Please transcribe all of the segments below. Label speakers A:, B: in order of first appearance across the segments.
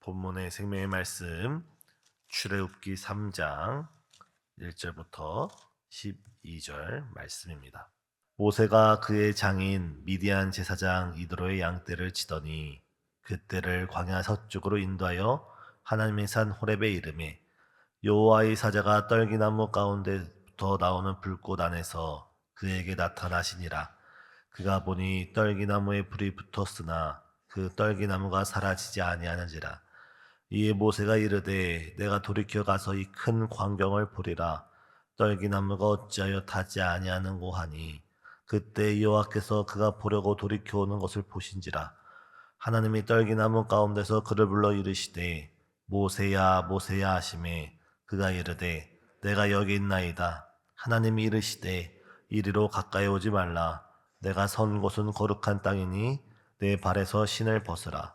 A: 본문의 생명의 말씀 출애굽기 3장 1절부터 12절 말씀입니다. 모세가 그의 장인 미디안 제사장 이드로의 양떼를 치더니 그떼를 광야 서쪽으로 인도하여 하나님의 산 호렙에 이르매 여호와의 사자가 떨기나무 가운데부터 나오는 불꽃 안에서 그에게 나타나시니라. 그가 보니 떨기나무에 불이 붙었으나 그 떨기나무가 사라지지 아니하는지라. 이에 모세가 이르되 내가 돌이켜 가서 이 큰 광경을 보리라. 떨기나무가 어찌하여 타지 아니하는고 하니 그때 여호와께서 그가 보려고 돌이켜 오는 것을 보신지라. 하나님이 떨기나무 가운데서 그를 불러 이르시되 모세야 모세야 하시매 그가 이르되 내가 여기 있나이다. 하나님이 이르시되 이리로 가까이 오지 말라. 내가 선 곳은 거룩한 땅이니 내 발에서 신을 벗으라.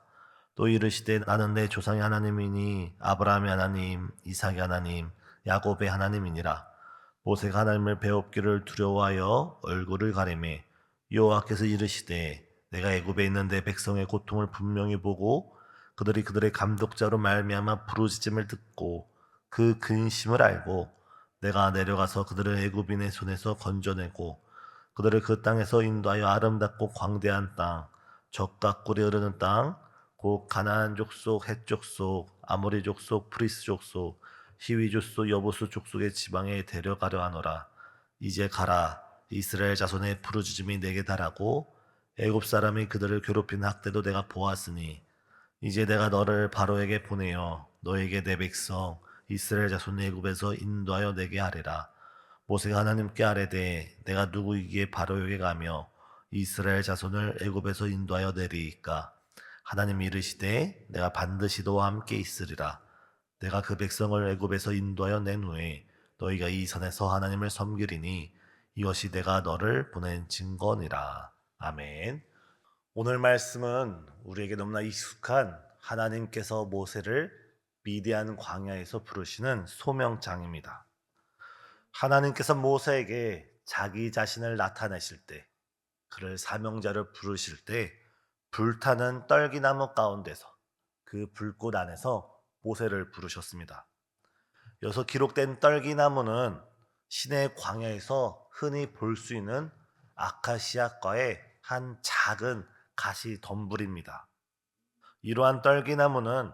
A: 또 이르시되 나는 내 조상의 하나님이니 아브라함의 하나님, 이삭의 하나님, 야곱의 하나님이니라. 모세가 하나님을 배웁기를 두려워하여 얼굴을 가리매 여호와께서 이르시되 내가 애굽에 있는 내 백성의 고통을 분명히 보고 그들이 그들의 감독자로 말미암아 부르짖음을 듣고 그 근심을 알고 내가 내려가서 그들을 애굽인의 손에서 건져내고 그들을 그 땅에서 인도하여 아름답고 광대한 땅, 젖과 꿀이 흐르는 땅, 곧 가나안 족속, 헷 족속, 아모리 족속, 프리스 족속, 히위 족속, 여부수 족속의 지방에 데려가려 하노라. 이제 가라. 이스라엘 자손의 부르짖음이 내게 달하고 애굽 사람이 그들을 괴롭힌 학대도 내가 보았으니 이제 내가 너를 바로에게 보내어 너에게 내 백성 이스라엘 자손 애굽에서 인도하여 내게 하리라. 모세가 하나님께 아뢰되 내가 누구이기에 바로에게 가며 이스라엘 자손을 애굽에서 인도하여 내리이까. 하나님이 이르시되 내가 반드시 너와 함께 있으리라. 내가 그 백성을 애굽에서 인도하여 낸 후에 너희가 이 산에서 하나님을 섬기리니 이것이 내가 너를 보낸 증거니라. 아멘. 오늘 말씀은 우리에게 너무나 익숙한 하나님께서 모세를 미디안 광야에서 부르시는 소명장입니다. 하나님께서 모세에게 자기 자신을 나타내실 때, 그를 사명자를 부르실 때 불타는 떨기나무 가운데서 그 불꽃 안에서 모세를 부르셨습니다. 여기서 기록된 떨기나무는 시내 광야에서 흔히 볼 수 있는 아카시아과의 한 작은 가시 덤불입니다. 이러한 떨기나무는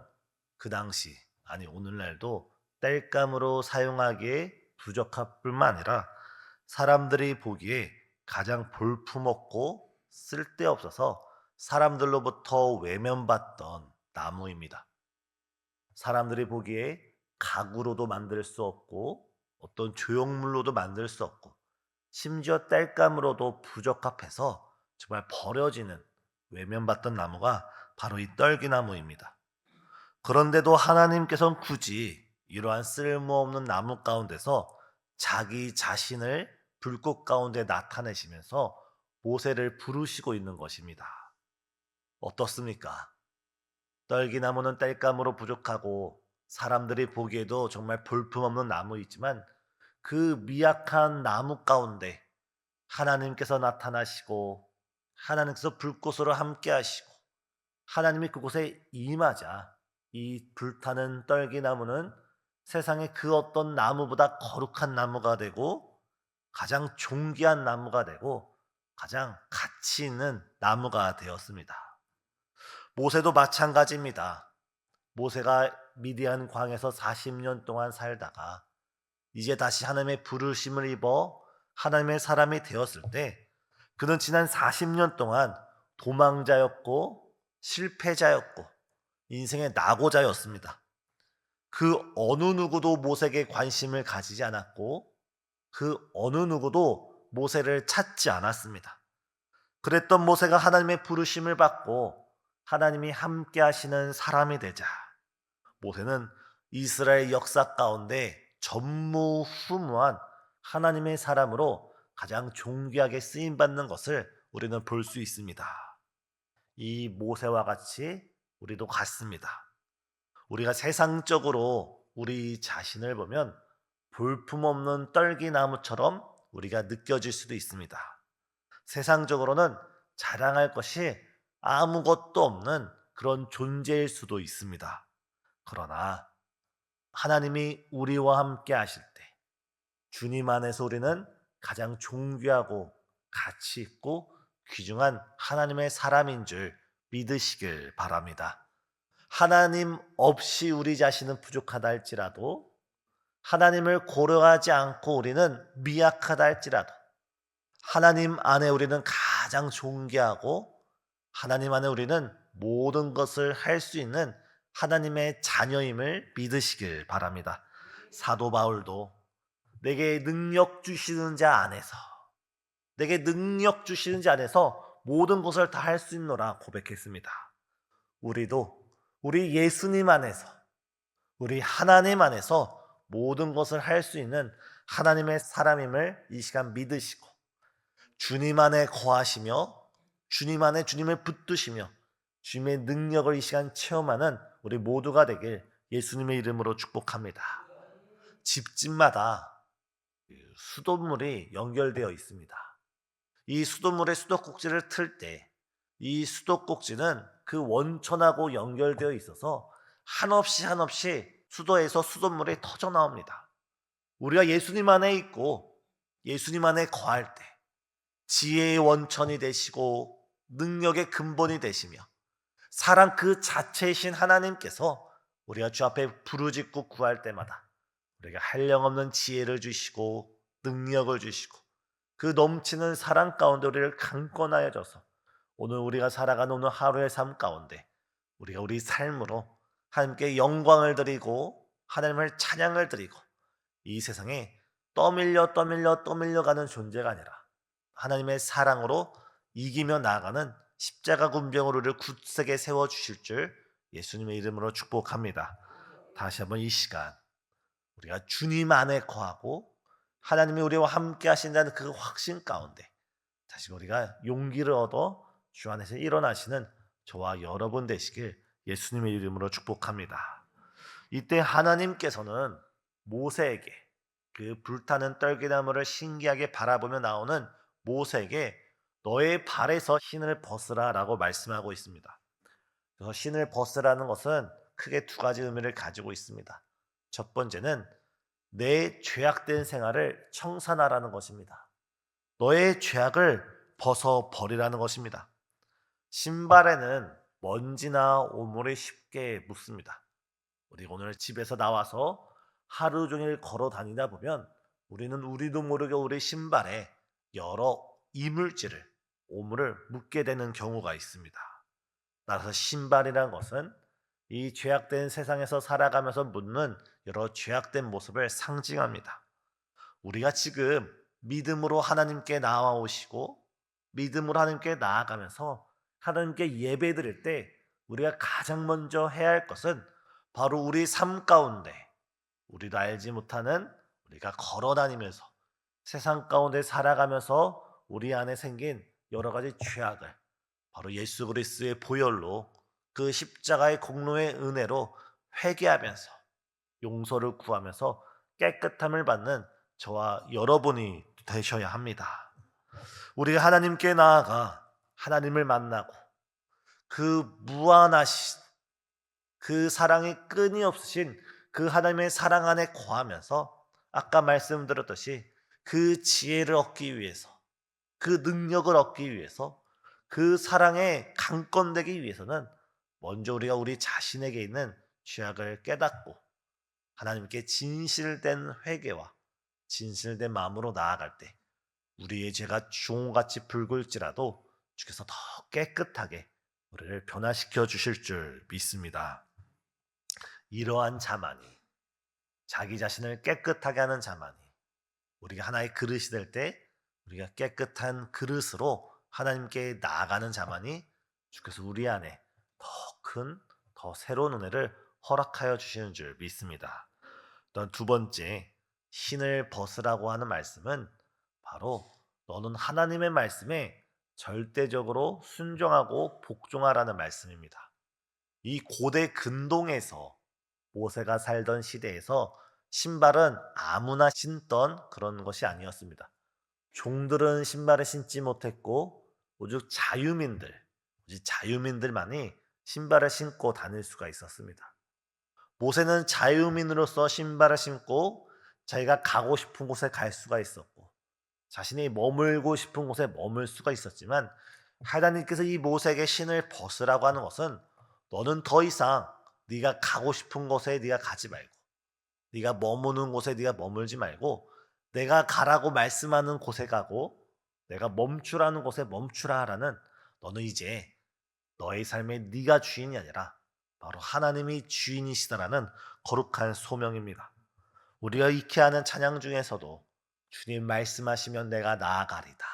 A: 그 당시, 아니 오늘날도 땔감으로 사용하기에 부적합 뿐만 아니라 사람들이 보기에 가장 볼품없고 쓸데없어서 사람들로부터 외면받던 나무입니다. 사람들이 보기에 가구로도 만들 수 없고 어떤 조형물로도 만들 수 없고 심지어 땔감으로도 부적합해서 정말 버려지는 외면받던 나무가 바로 이 떨기나무입니다. 그런데도 하나님께서는 굳이 이러한 쓸모없는 나무 가운데서 자기 자신을 불꽃 가운데 나타내시면서 모세를 부르시고 있는 것입니다. 어떻습니까? 떨기나무는 땔감으로 부족하고 사람들이 보기에도 정말 볼품없는 나무이지만 그 미약한 나무 가운데 하나님께서 나타나시고 하나님께서 불꽃으로 함께 하시고 하나님이 그곳에 임하자 이 불타는 떨기나무는 세상의 그 어떤 나무보다 거룩한 나무가 되고 가장 존귀한 나무가 되고 가장 가치 있는 나무가 되었습니다. 모세도 마찬가지입니다. 모세가 미디안 광에서 40년 동안 살다가 이제 다시 하나님의 부르심을 입어 하나님의 사람이 되었을 때 그는 지난 40년 동안 도망자였고 실패자였고 인생의 낙오자였습니다. 그 어느 누구도 모세에게 관심을 가지지 않았고 그 어느 누구도 모세를 찾지 않았습니다. 그랬던 모세가 하나님의 부르심을 받고 하나님이 함께 하시는 사람이 되자 모세는 이스라엘 역사 가운데 전무후무한 하나님의 사람으로 가장 존귀하게 쓰임받는 것을 우리는 볼 수 있습니다. 이 모세와 같이 우리도 같습니다. 우리가 세상적으로 우리 자신을 보면 볼품없는 떨기나무처럼 우리가 느껴질 수도 있습니다. 세상적으로는 자랑할 것이 아무것도 없는 그런 존재일 수도 있습니다. 그러나 하나님이 우리와 함께 하실 때 주님 안에서 우리는 가장 존귀하고 가치 있고 귀중한 하나님의 사람인 줄 믿으시길 바랍니다. 하나님 없이 우리 자신은 부족하다 할지라도, 하나님을 고려하지 않고 우리는 미약하다 할지라도, 하나님 안에 우리는 가장 존귀하고 하나님 안에 우리는 모든 것을 할 수 있는 하나님의 자녀임을 믿으시길 바랍니다. 사도 바울도 내게 능력 주시는 자 안에서, 내게 능력 주시는 자 안에서 모든 것을 다 할 수 있노라 고백했습니다. 우리도 우리 예수님 안에서, 우리 하나님 안에서 모든 것을 할 수 있는 하나님의 사람임을 이 시간 믿으시고, 주님 안에 거하시며 주님 안에 주님을 붙드시며 주님의 능력을 이 시간 체험하는 우리 모두가 되길 예수님의 이름으로 축복합니다. 집집마다 수돗물이 연결되어 있습니다. 이 수돗물의 수도꼭지를 틀 때 이 수도꼭지는 그 원천하고 연결되어 있어서 한없이 한없이 수도에서 수돗물이 터져 나옵니다. 우리가 예수님 안에 있고 예수님 안에 거할 때 지혜의 원천이 되시고 능력의 근본이 되시며 사랑 그 자체이신 하나님께서 우리가 주 앞에 부르짖고 구할 때마다 우리가 한량없는 지혜를 주시고 능력을 주시고 그 넘치는 사랑 가운데 우리를 강권하여 줘서 오늘 우리가 살아가는 오늘 하루의 삶 가운데 우리가 우리 삶으로 하나님께 영광을 드리고 하나님을 찬양을 드리고 이 세상에 떠밀려 가는 존재가 아니라 하나님의 사랑으로 이기며 나아가는 십자가 군병으로 우리를 굳세게 세워주실 줄 예수님의 이름으로 축복합니다. 다시 한번 이 시간 우리가 주님 안에 거하고 하나님이 우리와 함께 하신다는 그 확신 가운데 다시 우리가 용기를 얻어 주 안에서 일어나시는 저와 여러분 되시길 예수님의 이름으로 축복합니다. 이때 하나님께서는 모세에게 그 불타는 떨기나무를 신기하게 바라보며 나오는 모세에게 너의 발에서 신을 벗으라 라고 말씀하고 있습니다. 그래서 신을 벗으라는 것은 크게 두 가지 의미를 가지고 있습니다. 첫 번째는 내 죄악된 생활을 청산하라는 것입니다. 너의 죄악을 벗어버리라는 것입니다. 신발에는 먼지나 오물이 쉽게 묻습니다. 우리 오늘 집에서 나와서 하루 종일 걸어 다니다 보면 우리는 우리도 모르게 우리 신발에 여러 이물질을, 오물을 묻게 되는 경우가 있습니다. 따라서 신발이라는 것은 이 죄악된 세상에서 살아가면서 묻는 여러 죄악된 모습을 상징합니다. 우리가 지금 믿음으로 하나님께 나아오시고 믿음으로 하나님께 나아가면서 하나님께 예배 드릴 때 우리가 가장 먼저 해야 할 것은 바로 우리 삶 가운데 우리도 알지 못하는 우리가 걸어 다니면서 세상 가운데 살아가면서 우리 안에 생긴 여러 가지 죄악을 바로 예수 그리스도의 보혈로 그 십자가의 공로의 은혜로 회개하면서 용서를 구하면서 깨끗함을 받는 저와 여러분이 되셔야 합니다. 우리가 하나님께 나아가 하나님을 만나고 그 무한하신 그 사랑이 끊임없으신 그 하나님의 사랑 안에 거하면서 아까 말씀드렸듯이 그 지혜를 얻기 위해서 그 능력을 얻기 위해서 그 사랑에 강건되기 위해서는 먼저 우리가 우리 자신에게 있는 죄악을 깨닫고 하나님께 진실된 회개와 진실된 마음으로 나아갈 때 우리의 죄가 종같이 붉을지라도 주께서 더 깨끗하게 우리를 변화시켜 주실 줄 믿습니다. 이러한 자만이 자기 자신을 깨끗하게 하는 자만이 우리가 하나의 그릇이 될 때 우리가 깨끗한 그릇으로 하나님께 나아가는 자만이 주께서 우리 안에 더 큰, 더 새로운 은혜를 허락하여 주시는 줄 믿습니다. 또한 두 번째, 신을 벗으라고 하는 말씀은 바로 너는 하나님의 말씀에 절대적으로 순종하고 복종하라는 말씀입니다. 이 고대 근동에서 모세가 살던 시대에서 신발은 아무나 신던 그런 것이 아니었습니다. 종들은 신발을 신지 못했고 오직 자유민들만이 신발을 신고 다닐 수가 있었습니다. 모세는 자유민으로서 신발을 신고 자기가 가고 싶은 곳에 갈 수가 있었고 자신이 머물고 싶은 곳에 머물 수가 있었지만 하나님께서 이 모세에게 신을 벗으라고 하는 것은 너는 더 이상 네가 가고 싶은 곳에 네가 가지 말고 네가 머무는 곳에 네가 머물지 말고 내가 가라고 말씀하는 곳에 가고 내가 멈추라는 곳에 멈추라 하라는 너는 이제 너의 삶에 네가 주인이 아니라 바로 하나님이 주인이시다라는 거룩한 소명입니다. 우리가 익히 하는 찬양 중에서도 주님 말씀하시면 내가 나아가리다.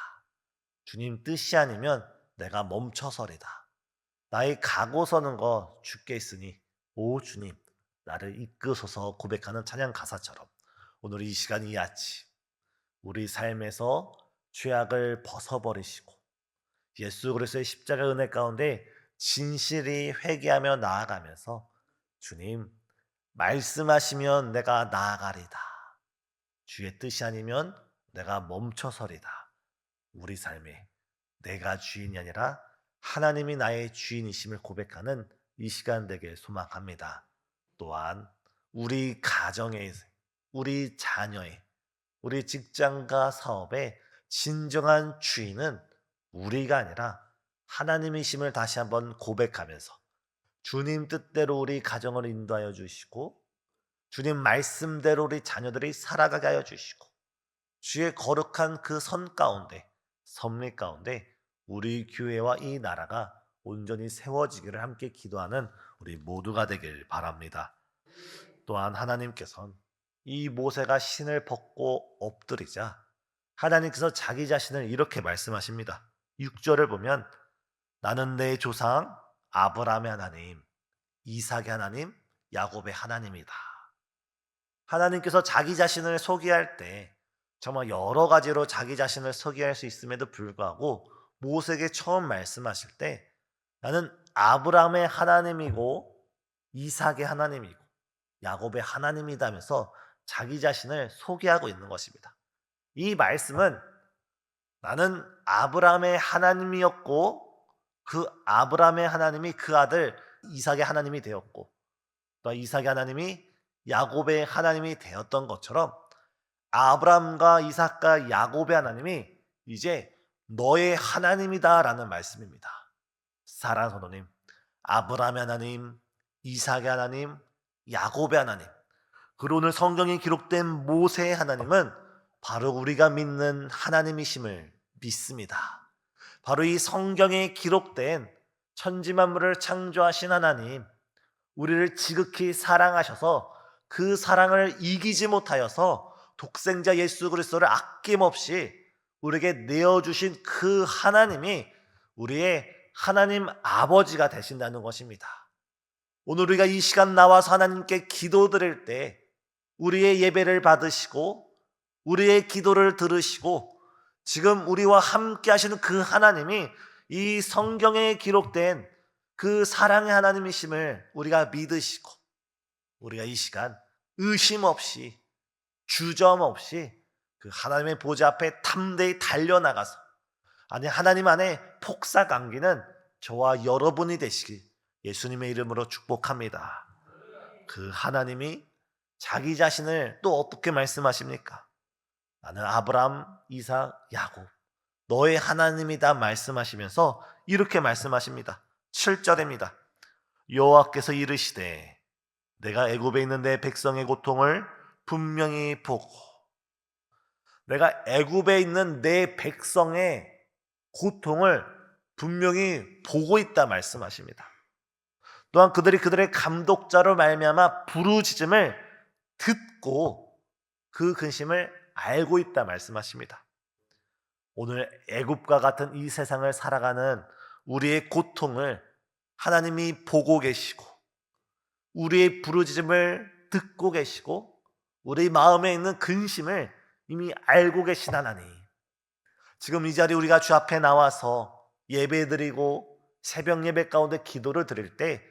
A: 주님 뜻이 아니면 내가 멈춰서리다. 나의 가고 서는 거 주께 있으니 오 주님 나를 이끄소서 고백하는 찬양 가사처럼 오늘 이 시간 이 아침 우리 삶에서 죄악을 벗어버리시고 예수 그리스도의 십자가 은혜 가운데 진실이 회개하며 나아가면서 주님 말씀하시면 내가 나아가리다. 주의 뜻이 아니면 내가 멈춰서리다. 우리 삶에 내가 주인이 아니라 하나님이 나의 주인이심을 고백하는 이 시간 되길 소망합니다. 또한 우리 가정의, 우리 자녀의, 우리 직장과 사업의 진정한 주인은 우리가 아니라 하나님이심을 다시 한번 고백하면서 주님 뜻대로 우리 가정을 인도하여 주시고 주님 말씀대로 우리 자녀들이 살아가게 하여 주시고 주의 거룩한 그 선 가운데 섭리 가운데 우리 교회와 이 나라가 온전히 세워지기를 함께 기도하는 우리 모두가 되길 바랍니다. 또한 하나님께서는 이 모세가 신을 벗고 엎드리자 하나님께서 자기 자신을 이렇게 말씀하십니다. 6절을 보면 나는 내 조상 아브라함의 하나님, 이삭의 하나님, 야곱의 하나님이다. 하나님께서 자기 자신을 소개할 때 정말 여러 가지로 자기 자신을 소개할 수 있음에도 불구하고 모세에게 처음 말씀하실 때 나는 아브라함의 하나님이고 이삭의 하나님이고 야곱의 하나님이다면서 자기 자신을 소개하고 있는 것입니다. 이 말씀은 나는 아브라함의 하나님이었고 그 아브라함의 하나님이 그 아들 이삭의 하나님이 되었고 또 이삭의 하나님이 야곱의 하나님이 되었던 것처럼 아브라함과 이삭과 야곱의 하나님이 이제 너의 하나님이다라는 말씀입니다. 사랑하는 성도님, 아브라함의 하나님, 이삭의 하나님, 야곱의 하나님, 그리고 오늘 성경에 기록된 모세의 하나님은 바로 우리가 믿는 하나님이심을 믿습니다. 바로 이 성경에 기록된 천지만물을 창조하신 하나님, 우리를 지극히 사랑하셔서 그 사랑을 이기지 못하여서 독생자 예수 그리스도를 아낌없이 우리에게 내어주신 그 하나님이 우리의 하나님 아버지가 되신다는 것입니다. 오늘 우리가 이 시간 나와서 하나님께 기도드릴 때 우리의 예배를 받으시고 우리의 기도를 들으시고 지금 우리와 함께 하시는 그 하나님이 이 성경에 기록된 그 사랑의 하나님이심을 우리가 믿으시고 우리가 이 시간 의심 없이 주저 없이 그 하나님의 보좌 앞에 담대히 달려나가서 아니 하나님 안에 폭삭 안기는 저와 여러분이 되시길 예수님의 이름으로 축복합니다. 그 하나님이 자기 자신을 또 어떻게 말씀하십니까? 나는 아브라함, 이삭, 야곱 너의 하나님이다 말씀하시면서 이렇게 말씀하십니다. 7절입니다. 여호와께서 이르시되 내가 애굽에 있는 내 백성의 고통을 분명히 보고 내가 애굽에 있는 내 백성의 고통을 분명히 보고 있다 말씀하십니다. 또한 그들의 감독자로 말미암아 부르짖음을 듣고 그 근심을 알고 있다 말씀하십니다. 오늘 애굽과 같은 이 세상을 살아가는 우리의 고통을 하나님이 보고 계시고 우리의 부르짖음을 듣고 계시고 우리 마음에 있는 근심을 이미 알고 계신 하나님, 지금 이 자리 우리가 주 앞에 나와서 예배드리고 새벽 예배 가운데 기도를 드릴 때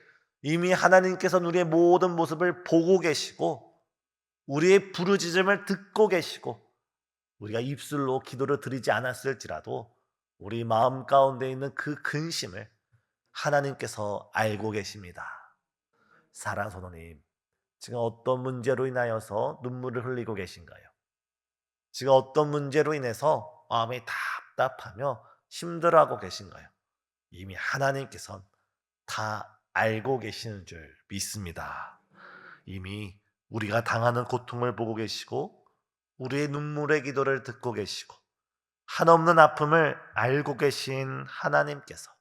A: 이미 하나님께서는 우리의 모든 모습을 보고 계시고 우리의 부르짖음을 듣고 계시고 우리가 입술로 기도를 드리지 않았을지라도 우리 마음 가운데 있는 그 근심을 하나님께서 알고 계십니다. 사랑하는 성도님, 지금 어떤 문제로 인하여서 눈물을 흘리고 계신가요? 지금 어떤 문제로 인해서 마음이 답답하며 힘들어하고 계신가요? 이미 하나님께서는 다 알고 계시는 줄 믿습니다. 이미 우리가 당하는 고통을 보고 계시고 우리의 눈물의 기도를 듣고 계시고 한없는 아픔을 알고 계신 하나님께서,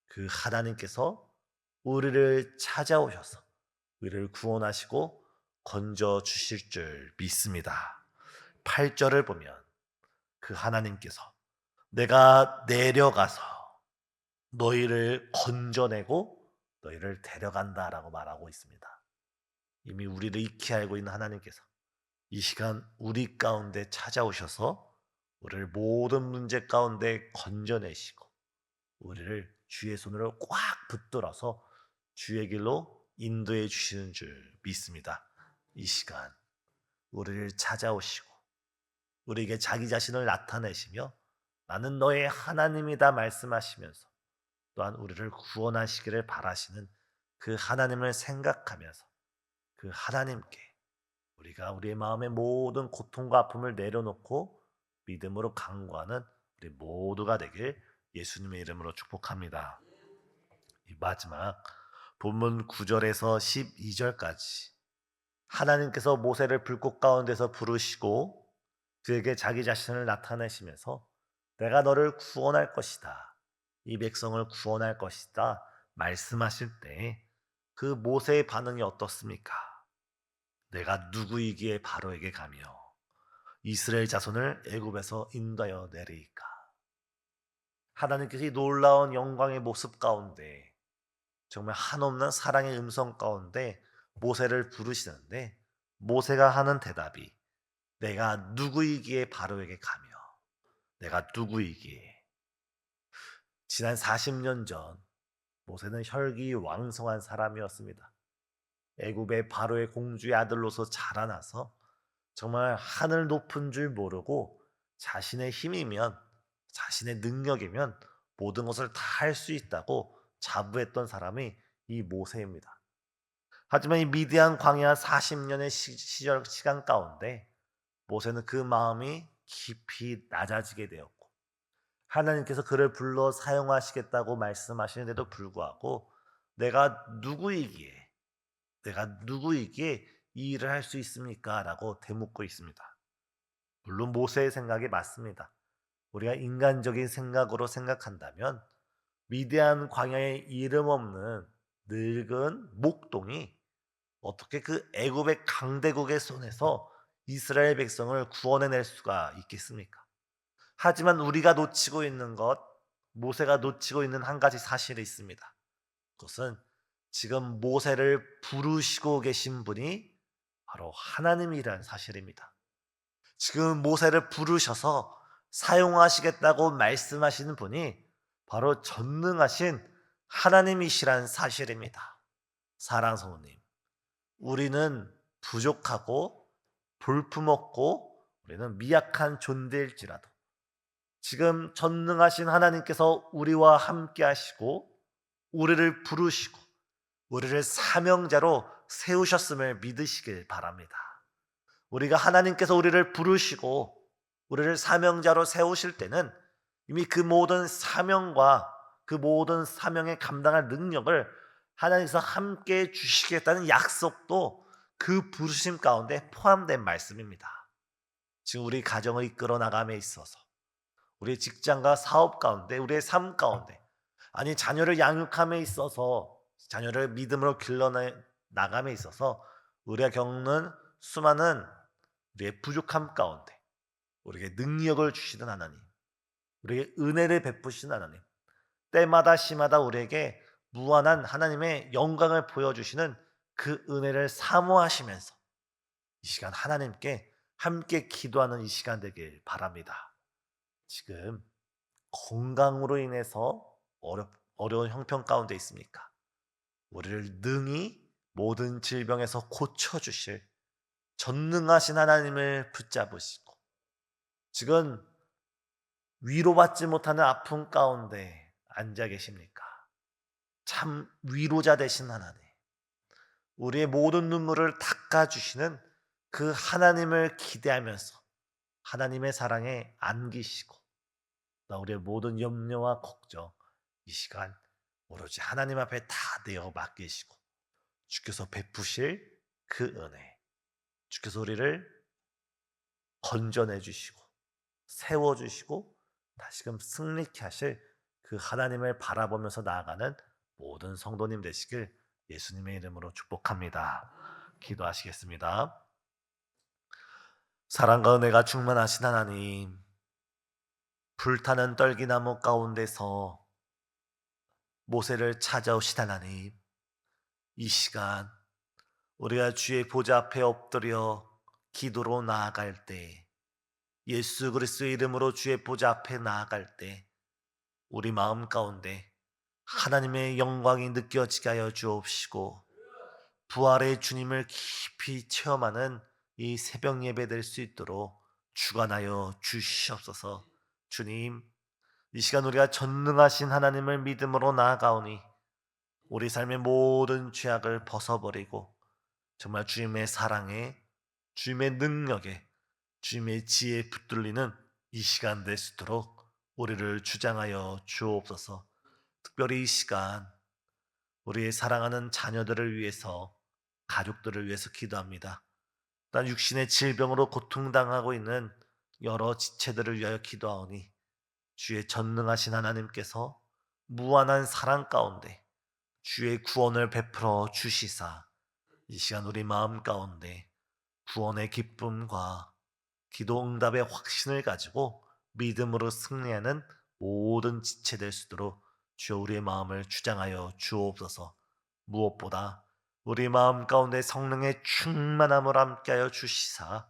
A: 그 하나님께서 우리를 찾아오셔서 우리를 구원하시고 건져 주실 줄 믿습니다. 8절을 보면 그 하나님께서 내가 내려가서 너희를 건져내고 너희를 데려간다라고 말하고 있습니다. 이미 우리를 익히 알고 있는 하나님께서 이 시간 우리 가운데 찾아오셔서 우리를 모든 문제 가운데 건져내시고 우리를 주의 손으로 꽉 붙들어서 주의 길로 인도해 주시는 줄 믿습니다. 이 시간 우리를 찾아오시고 우리에게 자기 자신을 나타내시며 나는 너의 하나님이다 말씀하시면서 또한 우리를 구원하시기를 바라시는 그 하나님을 생각하면서 그 하나님께 우리가 우리의 마음의 모든 고통과 아픔을 내려놓고 믿음으로 간구하는 우리 모두가 되길 예수님의 이름으로 축복합니다. 이 마지막 본문 9절에서 12절까지 하나님께서 모세를 불꽃 가운데서 부르시고 그에게 자기 자신을 나타내시면서 내가 너를 구원할 것이다, 이 백성을 구원할 것이다 말씀하실 때 그 모세의 반응이 어떻습니까? 내가 누구이기에 바로에게 가며 이스라엘 자손을 애굽에서 인도하여 내리까? 하나님께서 이 놀라운 영광의 모습 가운데 정말 한없는 사랑의 음성 가운데 모세를 부르시는데 모세가 하는 대답이 내가 누구이기에 바로에게 가며 내가 누구이기에. 지난 40년 전 모세는 혈기왕성한 사람이었습니다. 애굽의 바로의 공주의 아들로서 자라나서 정말 하늘 높은 줄 모르고 자신의 힘이면 자신의 능력이면 모든 것을 다 할 수 있다고 자부했던 사람이 이 모세입니다. 하지만 이 미디안 광야 40년의 시간 가운데 모세는 그 마음이 깊이 낮아지게 되었고 하나님께서 그를 불러 사용하시겠다고 말씀하시는데도 불구하고 내가 누구이기에 이 일을 할 수 있습니까? 라고 되묻고 있습니다. 물론 모세의 생각이 맞습니다. 우리가 인간적인 생각으로 생각한다면 미디안 광야에 이름 없는 늙은 목동이 어떻게 그 애굽의 강대국의 손에서 이스라엘 백성을 구원해낼 수가 있겠습니까? 하지만 우리가 놓치고 있는 것, 모세가 놓치고 있는 한 가지 사실이 있습니다. 그것은 지금 모세를 부르시고 계신 분이 바로 하나님이라는 사실입니다. 지금 모세를 부르셔서 사용하시겠다고 말씀하시는 분이 바로 전능하신 하나님이시란 사실입니다. 사랑하는 성도님, 우리는 부족하고 볼품없고 우리는 미약한 존재일지라도 지금 전능하신 하나님께서 우리와 함께 하시고 우리를 부르시고 우리를 사명자로 세우셨음을 믿으시길 바랍니다. 우리가 하나님께서 우리를 부르시고 우리를 사명자로 세우실 때는 이미 그 모든 사명과 그 모든 사명에 감당할 능력을 하나님께서 함께 주시겠다는 약속도 그 부르심 가운데 포함된 말씀입니다. 지금 우리 가정을 이끌어 나감에 있어서 우리의 직장과 사업 가운데 우리의 삶 가운데 아니 자녀를 양육함에 있어서 자녀를 믿음으로 길러나감에 있어서 우리가 겪는 수많은 우리의 부족함 가운데 우리에게 능력을 주시는 하나님, 우리에게 은혜를 베푸시는 하나님, 때마다 시마다 우리에게 무한한 하나님의 영광을 보여주시는 그 은혜를 사모하시면서 이 시간 하나님께 함께 기도하는 이 시간 되길 바랍니다. 지금 건강으로 인해서 어려운 형편 가운데 있습니까? 우리를 능히 모든 질병에서 고쳐주실 전능하신 하나님을 붙잡으시고 지금 위로받지 못하는 아픔 가운데 앉아 계십니까? 참 위로자 되신 하나님, 우리의 모든 눈물을 닦아주시는 그 하나님을 기대하면서 하나님의 사랑에 안기시고 또 우리의 모든 염려와 걱정 이 시간 오로지 하나님 앞에 다 내어 맡기시고 주께서 베푸실 그 은혜, 주께서 우리를 건져내 주시고 세워 주시고 다시금 승리케 하실 그 하나님을 바라보면서 나아가는 모든 성도님 되시길 예수님의 이름으로 축복합니다. 기도하시겠습니다. 사랑과 은혜가 충만하신 하나님, 불타는 떨기나무 가운데서 모세를 찾아오신 하나님, 이 시간 우리가 주의 보좌 앞에 엎드려 기도로 나아갈 때, 예수 그리스도의 이름으로 주의 보좌 앞에 나아갈 때 우리 마음 가운데 하나님의 영광이 느껴지게 하여 주옵시고 부활의 주님을 깊이 체험하는 이 새벽 예배 될 수 있도록 주관하여 주시옵소서. 주님, 이 시간 우리가 전능하신 하나님을 믿음으로 나아가오니 우리 삶의 모든 죄악을 벗어버리고 정말 주님의 사랑에, 주님의 능력에, 주님의 지혜에 붙들리는 이 시간 될 수 있도록 우리를 주장하여 주옵소서. 특별히 이 시간 우리의 사랑하는 자녀들을 위해서, 가족들을 위해서 기도합니다. 난 육신의 질병으로 고통당하고 있는 여러 지체들을 위하여 기도하오니 주의 전능하신 하나님께서 무한한 사랑 가운데 주의 구원을 베풀어 주시사 이 시간 우리 마음 가운데 구원의 기쁨과 기도 응답의 확신을 가지고 믿음으로 승리하는 모든 지체 될 수 있도록 주여 우리의 마음을 주장하여 주옵소서. 무엇보다 우리 마음 가운데 성령의 충만함을 함께하여 주시사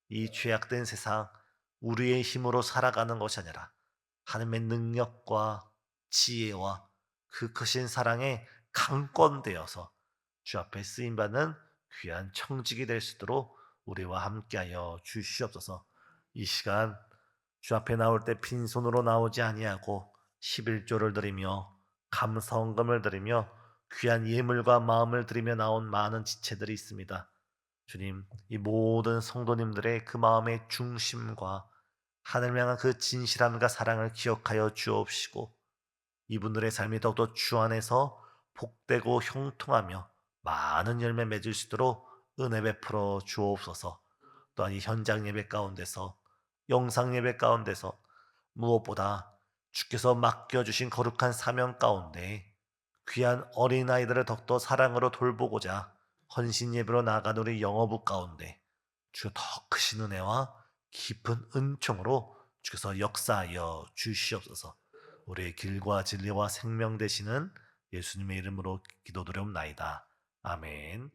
A: 이 죄악된 세상 우리의 힘으로 살아가는 것이 아니라 하나님의 능력과 지혜와 그 크신 사랑에 강권되어서 주 앞에 쓰임받는 귀한 청직이 될 수 있도록 우리와 함께하여 주시옵소서. 이 시간 주 앞에 나올 때 빈손으로 나오지 아니하고 11조를 드리며 감사헌금을 드리며 귀한 예물과 마음을 드리며 나온 많은 지체들이 있습니다. 주님, 이 모든 성도님들의 그 마음의 중심과 하늘을 향한 그 진실함과 사랑을 기억하여 주옵시고 이분들의 삶이 더욱더 주 안에서 복되고 형통하며 많은 열매 맺을 수 있도록 은혜 베풀어 주옵소서. 또한 이 현장 예배 가운데서 영상 예배 가운데서 무엇보다 주께서 맡겨주신 거룩한 사명 가운데 귀한 어린아이들을 더욱더 사랑으로 돌보고자 헌신 예배로 나아간 우리 영어부 가운데 주의 더 크신 은혜와 깊은 은총으로 주께서 역사하여 주시옵소서. 우리의 길과 진리와 생명 되시는 예수님의 이름으로 기도드리옵나이다. 아멘.